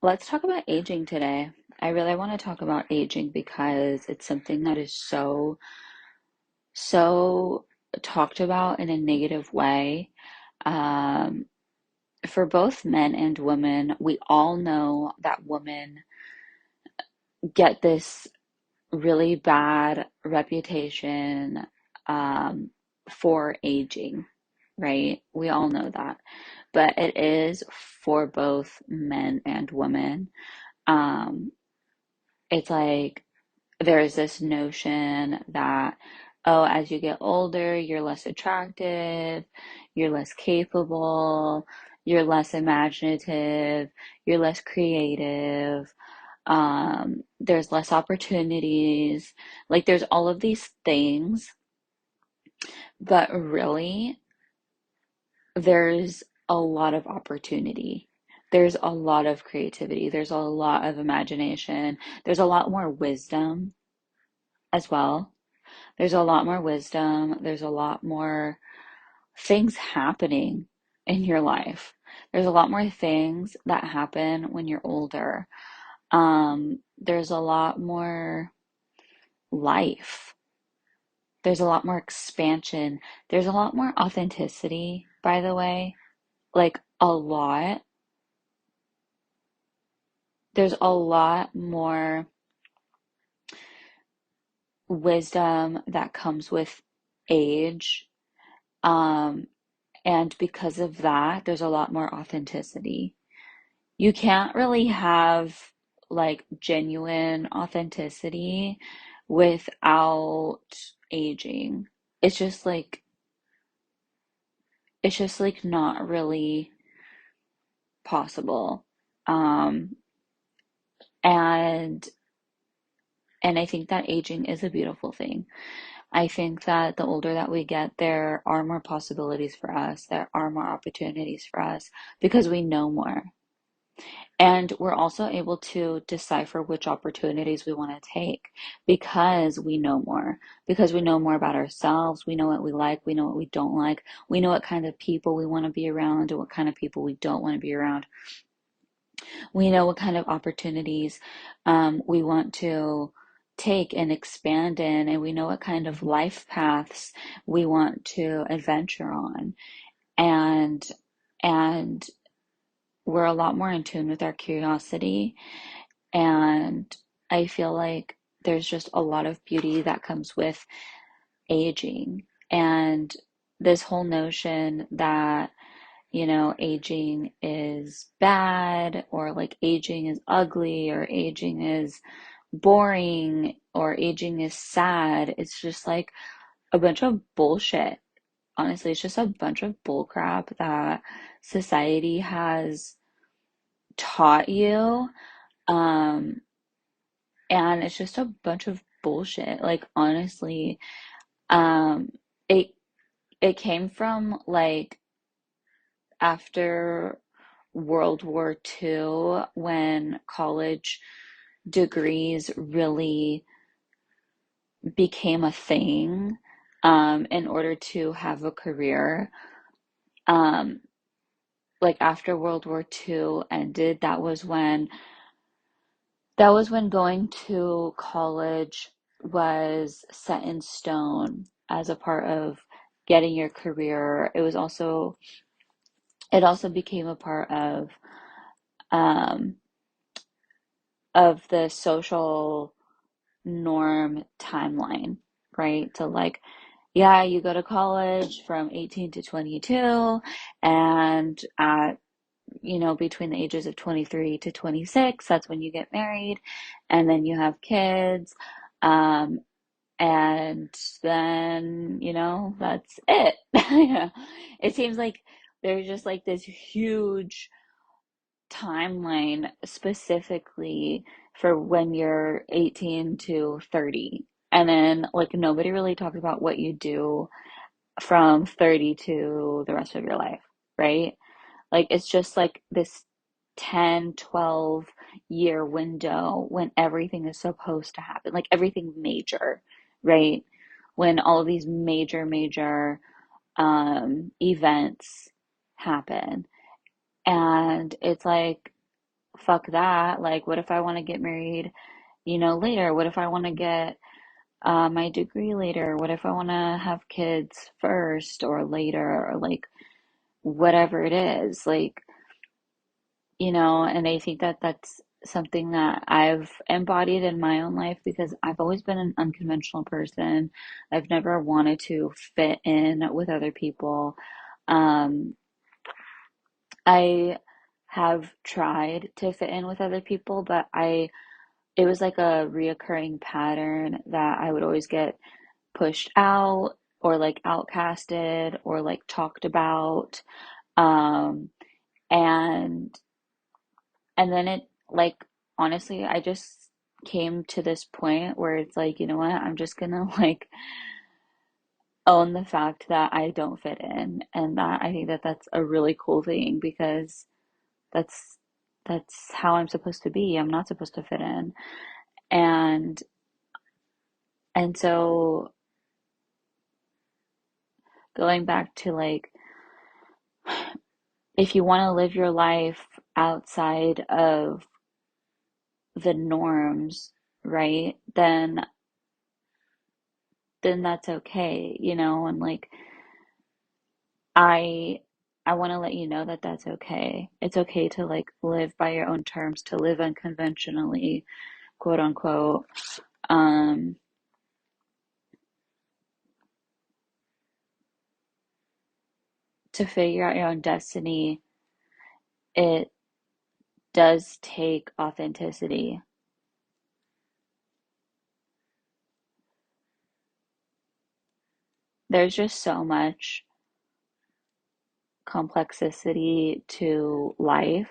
Let's talk about aging today. I really want to talk about aging because it's something that is so talked about in a negative way. Um, for both men and women, we all know that women get this really bad reputation um, for aging, right? We all know that. But it is for both men and women. Um, it's like there's this notion that, oh, as you get older, you're less attractive, you're less capable, you're less imaginative, you're less creative, there's less opportunities. Like, there's all of these things, but really, there's a lot of opportunity. There's a lot of creativity. There's a lot of imagination. There's a lot more wisdom as well. There's a lot more wisdom. There's a lot more things happening in your life. There's a lot more things that happen when you're older. There's a lot more life. There's a lot more expansion. There's a lot more authenticity, by the way. Like a lot. There's a lot more wisdom that comes with age. Um, and because of that, there's a lot more authenticity. You can't really have like genuine authenticity without aging. It's just like it's just like not really possible. Um, and and I think that aging is a beautiful thing. I think that the older that we get, there are more possibilities for us. There are more opportunities for us because we know more. And we're also able to decipher which opportunities we want to take because we know more, because we know more about ourselves. We know what we like, we know what we don't like, we know what kind of people we want to be around and what kind of people we don't want to be around. We know what kind of opportunities we want to take and expand in, and we know what kind of life paths we want to adventure on. And and we're a lot more in tune with our curiosity. And I feel like there's just a lot of beauty that comes with aging. And this whole notion that, aging is bad, or like aging is ugly, or aging is boring, or aging is sad, it's just like a bunch of bullshit. Honestly, it's just a bunch of bull crap that society has taught you. Um, and it's just a bunch of bullshit. Like, honestly, um, it it came from like after World War II, when college degrees really became a thing, in order to have a career. Um, like after World War II ended, that was when going to college was set in stone as a part of getting your career. It also became a part um, of the social norm timeline, right? So like, yeah, you go to college from 18 to 22, and at between the ages of 23 to 26, that's when you get married, and then you have kids. Um, and then, that's it. Yeah. It seems like there's just like this huge timeline specifically for when you're 18 to 30. And then, like, nobody really talks about what you do from 30 to the rest of your life, right? Like, it's just like this 10, 12 year window when everything is supposed to happen, like everything major, right? When all of these major events happen. And it's like, fuck that. Like, what if I want to get married, later? What if I want to get my degree later? What if I want to have kids first or later or like whatever it is? Like, and I think that that's something that I've embodied in my own life because I've always been an unconventional person. I've never wanted to fit in with other people. Um, I have tried to fit in with other people, but it was like a reoccurring pattern that I would always get pushed out or like outcasted or like talked about. Um, and And then it, like, honestly, I just came to this point where it's like, you know what? I'm just gonna like own the fact that I don't fit in. And that I think that that's a really cool thing because that's that's how I'm supposed to be. I'm not supposed to fit in. And and so going back to like if you want to live your life outside of the norms, right? Then that's okay, and like I I want to let you know that that's okay. It's okay to like live by your own terms, to live unconventionally, quote unquote. Um, to figure out your own destiny, it does take authenticity. There's just so much complexity to life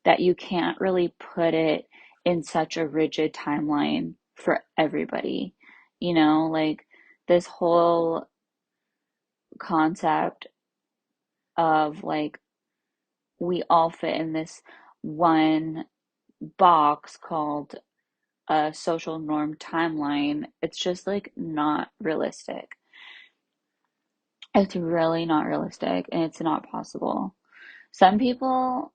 that you can't really put it in such a rigid timeline for everybody. Like this whole concept of like we all fit in this one box called a social norm timeline. It's just like not realistic. It's really not realistic and it's not possible. Some people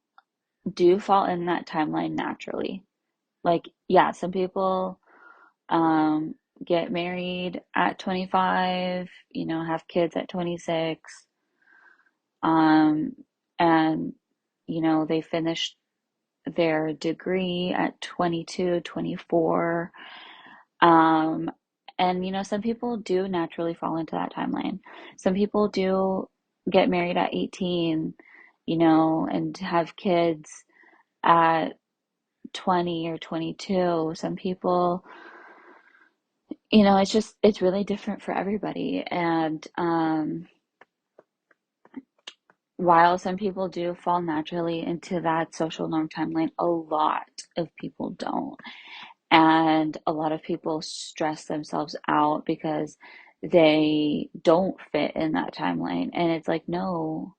do fall in that timeline naturally. Like, yeah, some people um, get married at 25, have kids at 26, um, and, they finish their degree at 22, 24. Um, and some people do naturally fall into that timeline. Some people do get married at 18, and have kids at 20 or 22. Some people, it's really different for everybody. And while some people do fall naturally into that social norm timeline, a lot of people don't. And a lot of people stress themselves out because they don't fit in that timeline. And it's like, no,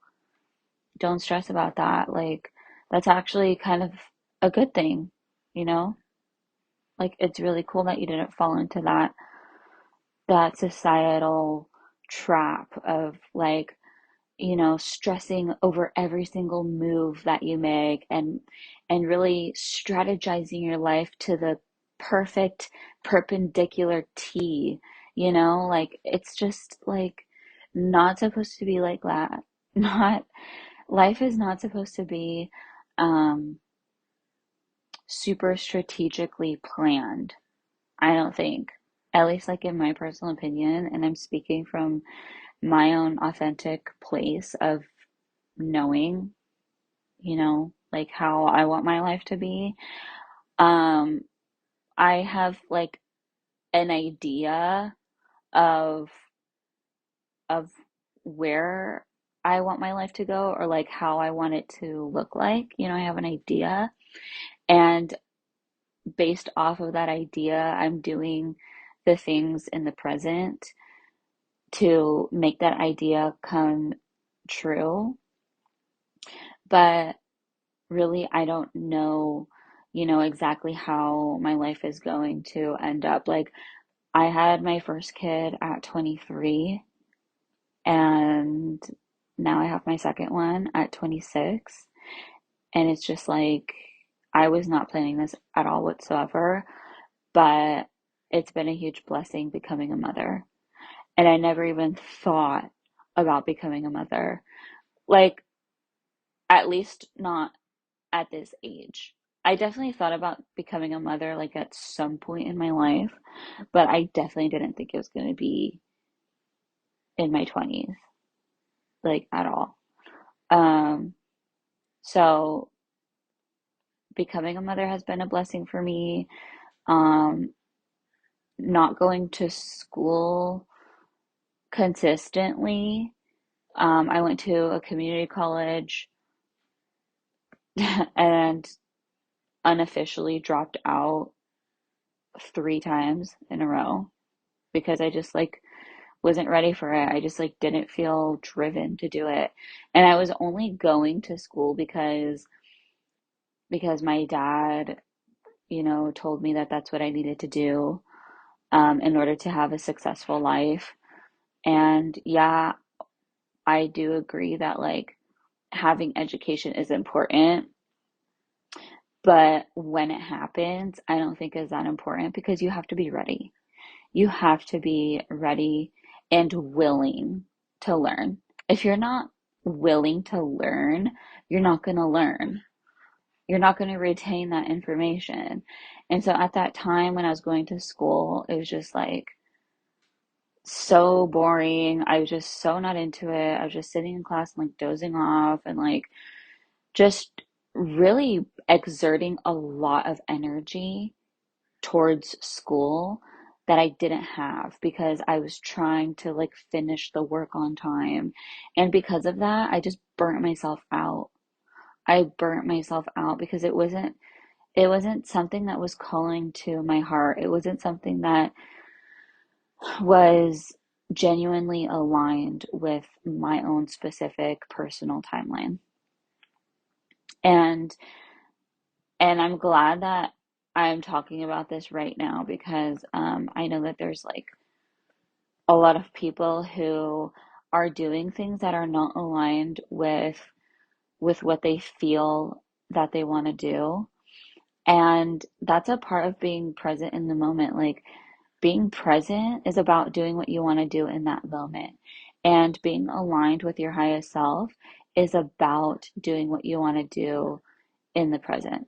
don't stress about that. Like, that's actually kind of a good thing, you know? Like, it's really cool that you didn't fall into that societal trap of like, stressing over every single move that you make and really strategizing your life to the perfect perpendicular T, like it's just like not supposed to be like that. Not Life is not supposed to be um super strategically planned, I don't think. At least like in my personal opinion, and I'm speaking from my own authentic place of knowing, like how I want my life to be. Um, I have like an idea of of where I want my life to go or like how I want it to look like. I have an idea and based off of that idea, I'm doing the things in the present to make that idea come true. But really, I don't know, exactly how my life is going to end up. Like, I had my first kid at 23, and now I have my second one at 26. And it's just like, I was not planning this at all whatsoever, but it's been a huge blessing becoming a mother. And I never even thought about becoming a mother. Like, at least not at this age. I definitely thought about becoming a mother like at some point in my life, but I definitely didn't think it was going to be in my 20s, like at all. Um, so becoming a mother has been a blessing for me. Um, not going to school consistently. I went to a community college and unofficially dropped out 3 times in a row because I just like wasn't ready for it. I just like didn't feel driven to do it. And I was only going to school because my dad, told me that that's what I needed to do in order to have a successful life. And yeah, I do agree that like having education is important, but when it happens, I don't think is that important because you have to be ready. You have to be ready and willing to learn. If you're not willing to learn, you're not going to learn. You're not going to retain that information. And so at that time when I was going to school, it was just like so boring. I was just so not into it. I was just sitting in class and like dozing off and like just really exerting a lot of energy towards school that I didn't have because I was trying to like finish the work on time. And because of that, I just burnt myself out. I burnt myself out because it wasn't something that was calling to my heart. It wasn't something that was genuinely aligned with my own specific personal timeline. And I'm glad that I'm talking about this right now because I know that there's like a lot of people who are doing things that are not aligned with what they feel that they want to do. And that's a part of being present in the moment. Like being present is about doing what you want to do in that moment. And being aligned with your highest self is about doing what you want to do in the present.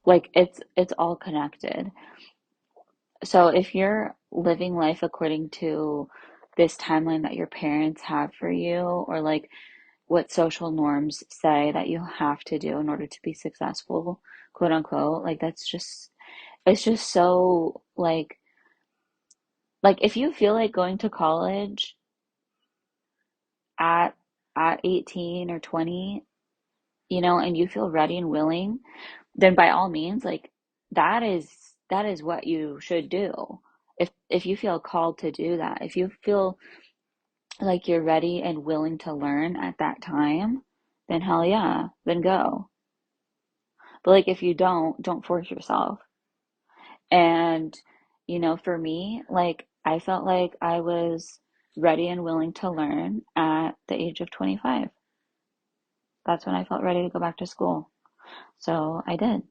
Like it's all connected. So if you're living life according to this timeline that your parents have for you, or like what social norms say that you have to do in order to be successful, quote unquote, like it's just so like if you feel like going to college at 18 or 20, and you feel ready and willing, then by all means, like that is that is what you should do. If you feel called to do that, if you feel like you're ready and willing to learn at that time, then hell yeah, then go. But like if you don't force yourself. And for me, like I felt like I was ready and willing to learn at the age of 25. That's when I felt ready to go back to school. So I did.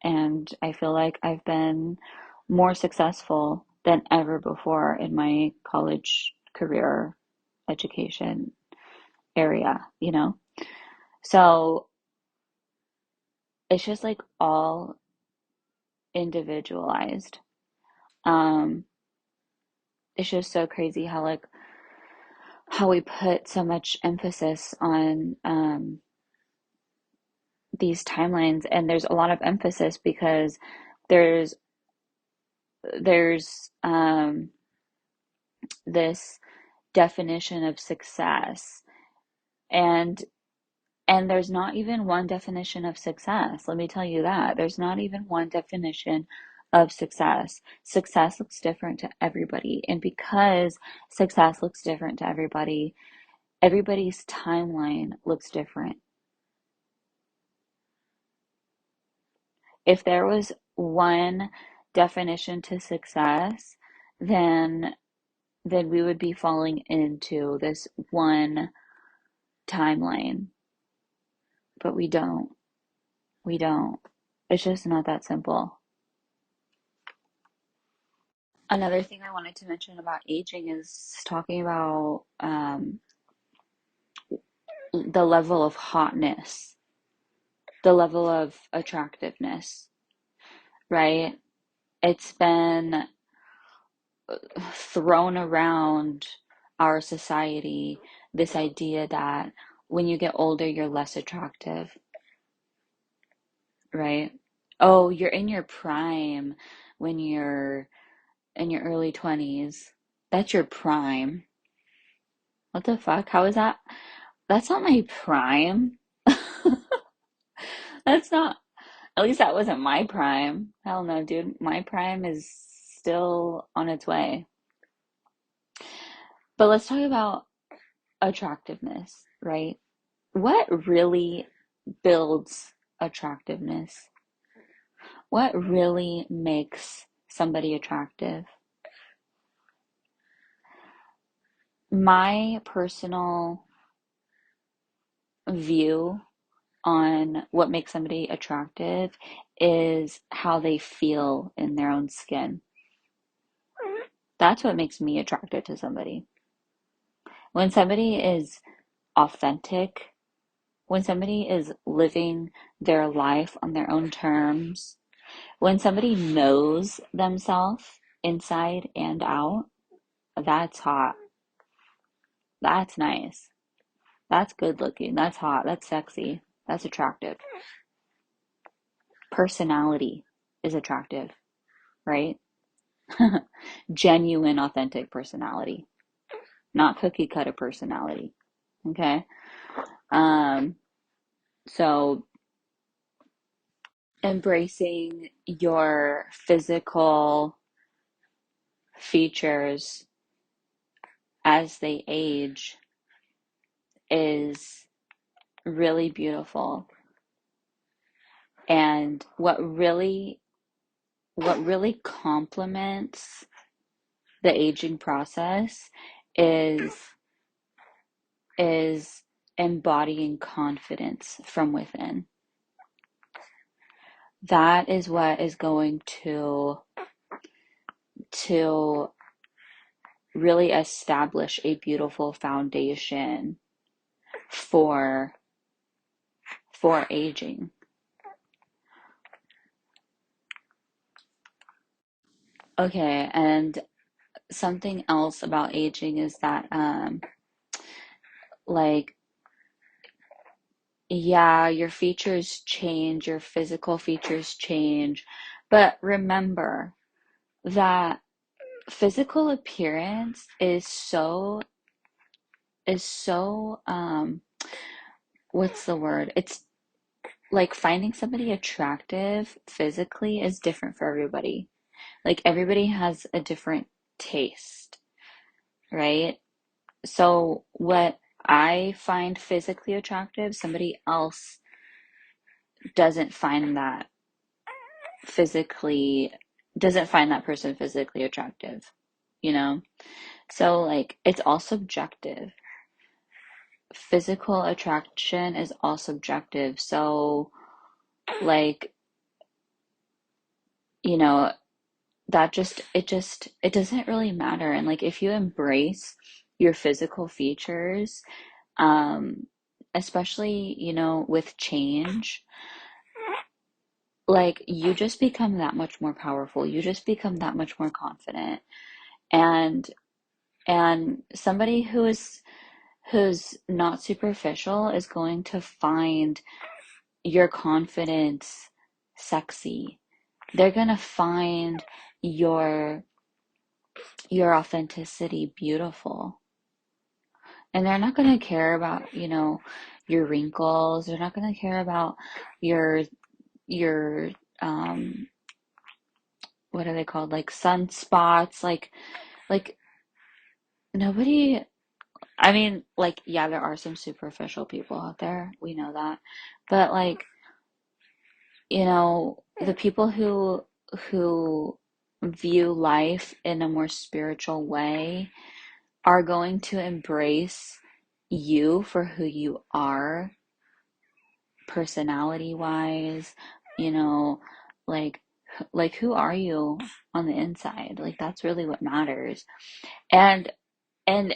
And I feel like I've been more successful than ever before in my college career education area. So it's just like all individualized. Um, it's just so crazy how like how we put so much emphasis on these timelines, and there's a lot of emphasis because there's there's this definition of success, and there's not even one definition of success. Let me tell you that. There's not even one definition of success. Success looks different to everybody. And because success looks different to everybody, everybody's timeline looks different. If there was one definition to success, then we would be falling into this one timeline but we don't. We don't. It's just not that simple. Another thing I wanted to mention about aging is talking about the level of hotness, the level of attractiveness, right? It's been thrown around our society, this idea that when you get older, you're less attractive, right? Oh, you're in your prime when you're in your early 20s. That's your prime. What the fuck? How is that? That's not my prime. That's not, at least that wasn't my prime. Hell no, dude. My prime is still on its way. But let's talk about attractiveness, right? What really builds attractiveness? What really makes somebody attractive? My personal view on what makes somebody attractive is how they feel in their own skin. That's what makes me attracted to somebody. When somebody is authentic, when somebody is living their life on their own terms, when somebody knows themselves inside and out, that's hot. That's nice. That's good looking. That's hot. That's sexy. That's attractive. Personality is attractive, right? Genuine, authentic personality, not cookie cutter personality. Okay. Um, so embracing your physical features as they age is really beautiful. And what really complements the aging process is is embodying confidence from within. That is what is going to really establish a beautiful foundation for for aging. Okay, and something else about aging is that like yeah, your features change, your physical features change, but remember that physical appearance is so what's the word? It's like finding somebody attractive physically is different for everybody. Like everybody has a different taste, right? So what I find physically attractive, somebody else doesn't find that physically doesn't find that person physically attractive, you know? So like it's all subjective. Physical attraction is all subjective. So like, you know, it doesn't really matter. And like if you embrace your physical features, um, especially, with change, like you just become that much more powerful. You just become that much more confident. And somebody who's not superficial is going to find your confidence sexy. They're gonna find your your authenticity beautiful. And they're not gonna care about, your wrinkles. They're not gonna care about your your um what are they called? Like sunspots, like nobody, I mean, like, yeah, there are some superficial people out there. We know that. But like, the people who view life in a more spiritual way are going to embrace you for who you are personality wise, you know, like who are you on the inside? Like that's really what matters. And and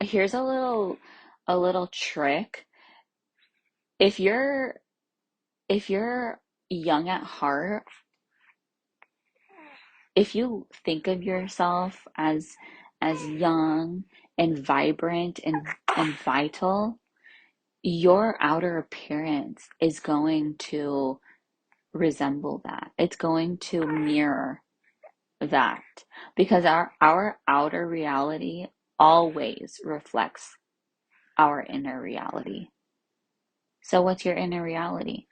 here's a little trick. If you're young at heart, if you think of yourself as young and vibrant and vital, your outer appearance is going to resemble that. It's going to mirror that because our outer reality always reflects our inner reality. So what's your inner reality?